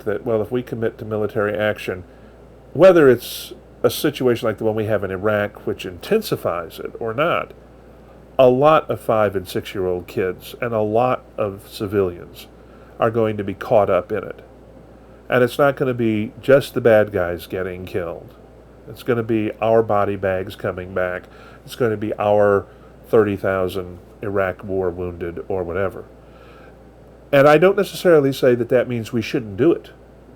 that, well, if we commit to military action, whether it's a situation like the one we have in Iraq, which intensifies it or not, a lot of 5 and 6 year old kids and a lot of civilians are going to be caught up in it. And it's not going to be just the bad guys getting killed. It's going to be our body bags coming back. It's going to be our 30,000 Iraq war wounded or whatever. And I don't necessarily say that that means we shouldn't do it.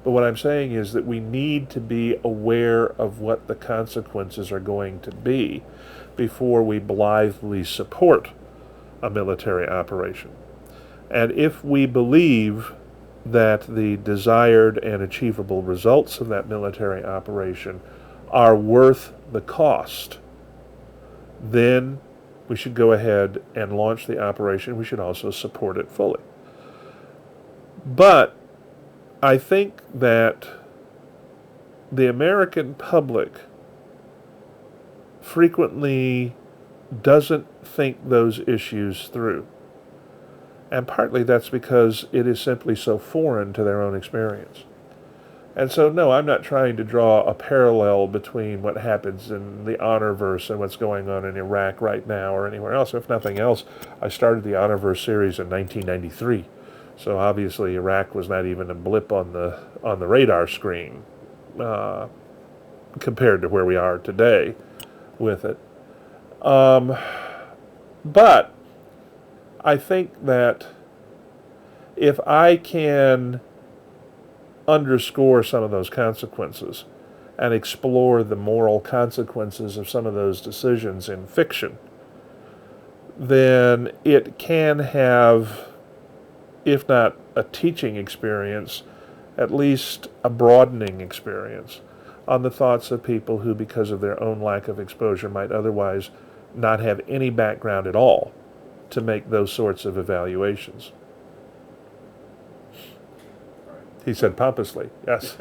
But what I'm saying is that we need to be aware of what the consequences are going to be before we blithely support a military operation. And if we believe that the desired and achievable results of that military operation are worth the cost, then we should go ahead and launch the operation. We should also support it fully. But I think that the American public frequently doesn't think those issues through. And partly that's because it is simply so foreign to their own experience. And so, no, I'm not trying to draw a parallel between what happens in the Honorverse and what's going on in Iraq right now or anywhere else. If nothing else, I started the Honorverse series in 1993. So obviously Iraq was not even a blip on the radar screen compared to where we are today with it. But I think that if I can underscore some of those consequences and explore the moral consequences of some of those decisions in fiction, then it can have, if not a teaching experience, at least a broadening experience on the thoughts of people who, because of their own lack of exposure, might otherwise not have any background at all to make those sorts of evaluations. He said pompously, yes.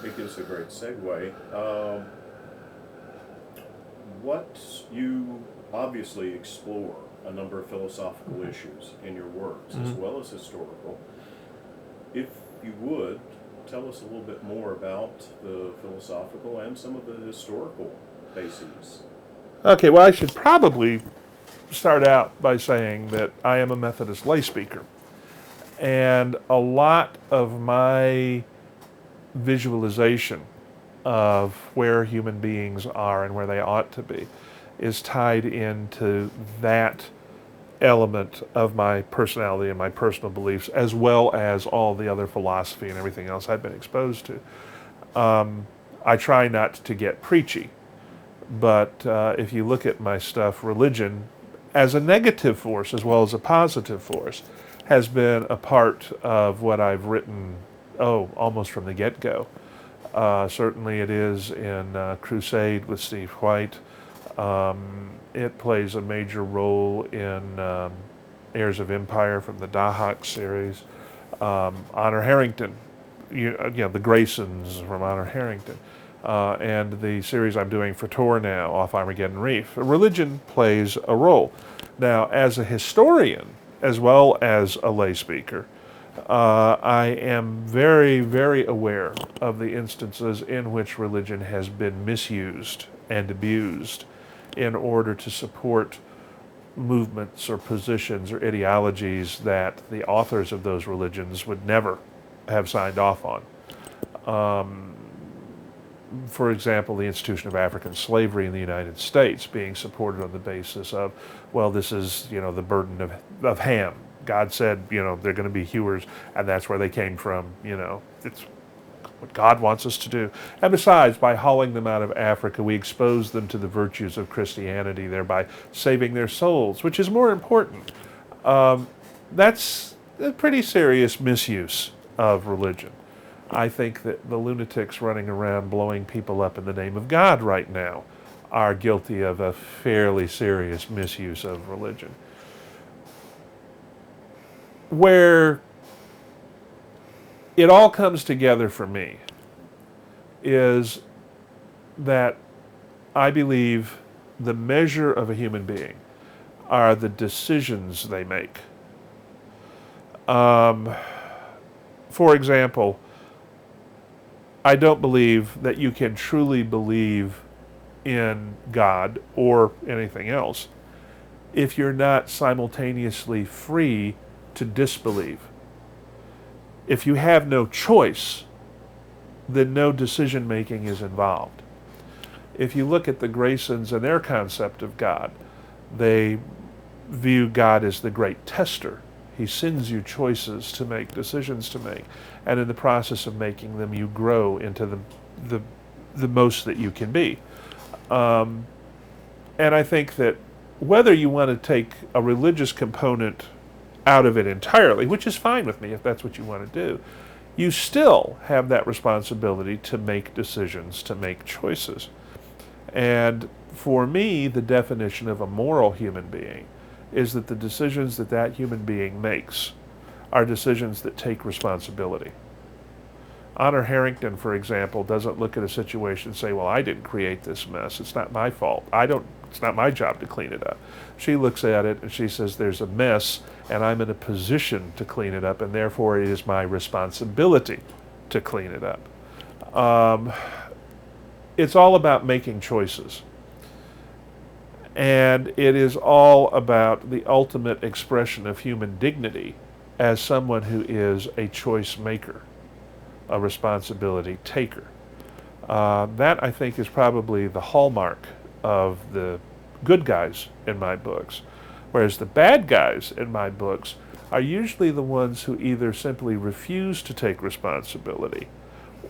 It gives a great segue. What you obviously explore a number of philosophical issues in your works, as well as historical. If you would, tell us a little bit more about the philosophical and some of the historical bases. Okay, well, I should probably start out by saying that I am a Methodist lay speaker. And a lot of my visualization of where human beings are and where they ought to be is tied into that element of my personality and my personal beliefs, as well as all the other philosophy and everything else I've been exposed to. I try not to get preachy, but if you look at my stuff, religion, as a negative force as well as a positive force, has been a part of what I've written, almost from the get-go. Certainly it is in Crusade with Steve White. It plays a major role in Heirs of Empire from the Dahak series. Honor Harrington, the Graysons from Honor Harrington. And the series I'm doing for Tor now, Off Armageddon Reef. Religion plays a role. Now, as a historian, as well as a lay speaker, I am very, very aware of the instances in which religion has been misused and abused in order to support movements or positions or ideologies that the authors of those religions would never have signed off on. For example, the institution of African slavery in the United States being supported on the basis of, well, this is, the burden of Ham. God said, they're going to be hewers, and that's where they came from. It's what God wants us to do. And besides, by hauling them out of Africa, we expose them to the virtues of Christianity, thereby saving their souls, which is more important. That's a pretty serious misuse of religion. I think that the lunatics running around blowing people up in the name of God right now are guilty of a fairly serious misuse of religion. Where it all comes together for me is that I believe the measure of a human being are the decisions they make. For For example, I don't believe that you can truly believe in God or anything else if you're not simultaneously free to disbelieve. If you have no choice, then no decision making is involved. If you look at the Graysons and their concept of God, they view God as the great tester. He sends you choices to make, decisions to make, and in the process of making them, you grow into the most that you can be. And I think that whether you want to take a religious component out of it entirely, which is fine with me if that's what you want to do, you still have that responsibility to make decisions, to make choices. And for me, the definition of a moral human being is that the decisions that that human being makes are decisions that take responsibility. Honor Harrington, for example, doesn't look at a situation and say, well, I didn't create this mess. It's not my fault. It's not my job to clean it up. She looks at it and she says, there's a mess and I'm in a position to clean it up, and therefore it is my responsibility to clean it up. It's all about making choices. And it is all about the ultimate expression of human dignity as someone who is a choice maker, a responsibility taker. That, I think, is probably the hallmark of the good guys in my books, whereas the bad guys in my books are usually the ones who either simply refuse to take responsibility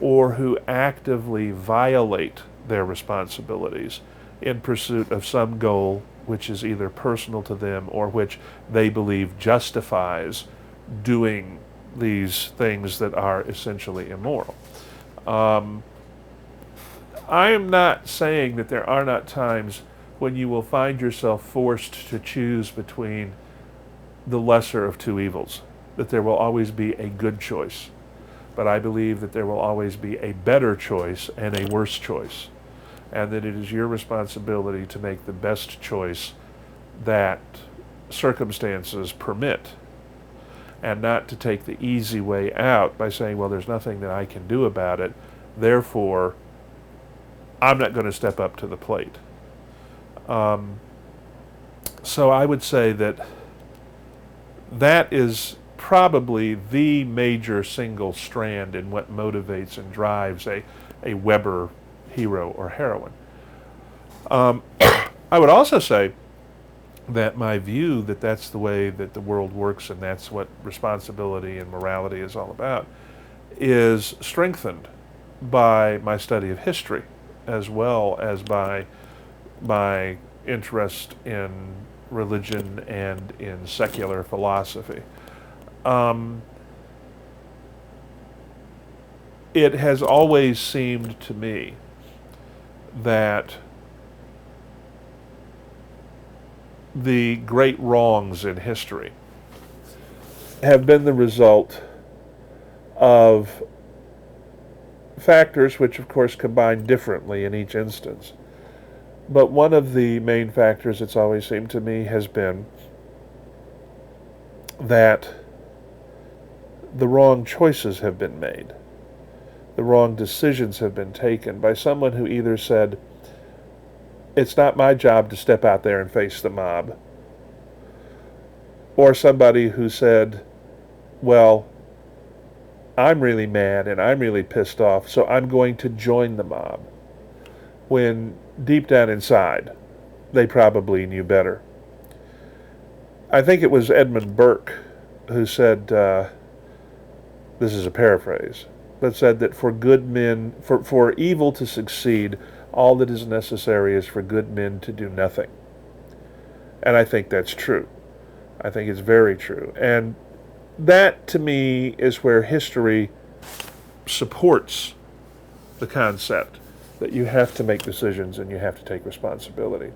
or who actively violate their responsibilities in pursuit of some goal which is either personal to them or which they believe justifies doing these things that are essentially immoral. I am not saying that there are not times when you will find yourself forced to choose between the lesser of two evils, that there will always be a good choice. But I believe that there will always be a better choice and a worse choice, and that it is your responsibility to make the best choice that circumstances permit, and not to take the easy way out by saying, well, there's nothing that I can do about it, therefore I'm not going to step up to the plate. So I would say that that is probably the major single strand in what motivates and drives a Weber hero or heroine. I would also say that my view that that's the way that the world works and that's what responsibility and morality is all about is strengthened by my study of history as well as by my interest in religion and in secular philosophy. It has always seemed to me that the great wrongs in history have been the result of factors which, of course, combine differently in each instance. But one of the main factors, it's always seemed to me, has been that the wrong choices have been made. The wrong decisions have been taken by someone who either said, it's not my job to step out there and face the mob, or somebody who said, well, I'm really mad and I'm really pissed off, so I'm going to join the mob, when deep down inside they probably knew better. I think it was Edmund Burke who said, this is a paraphrase, but said that for good men, for evil to succeed, all that is necessary is for good men to do nothing. And I think that's true. I think it's very true. And that, to me, is where history supports the concept that you have to make decisions and you have to take responsibility.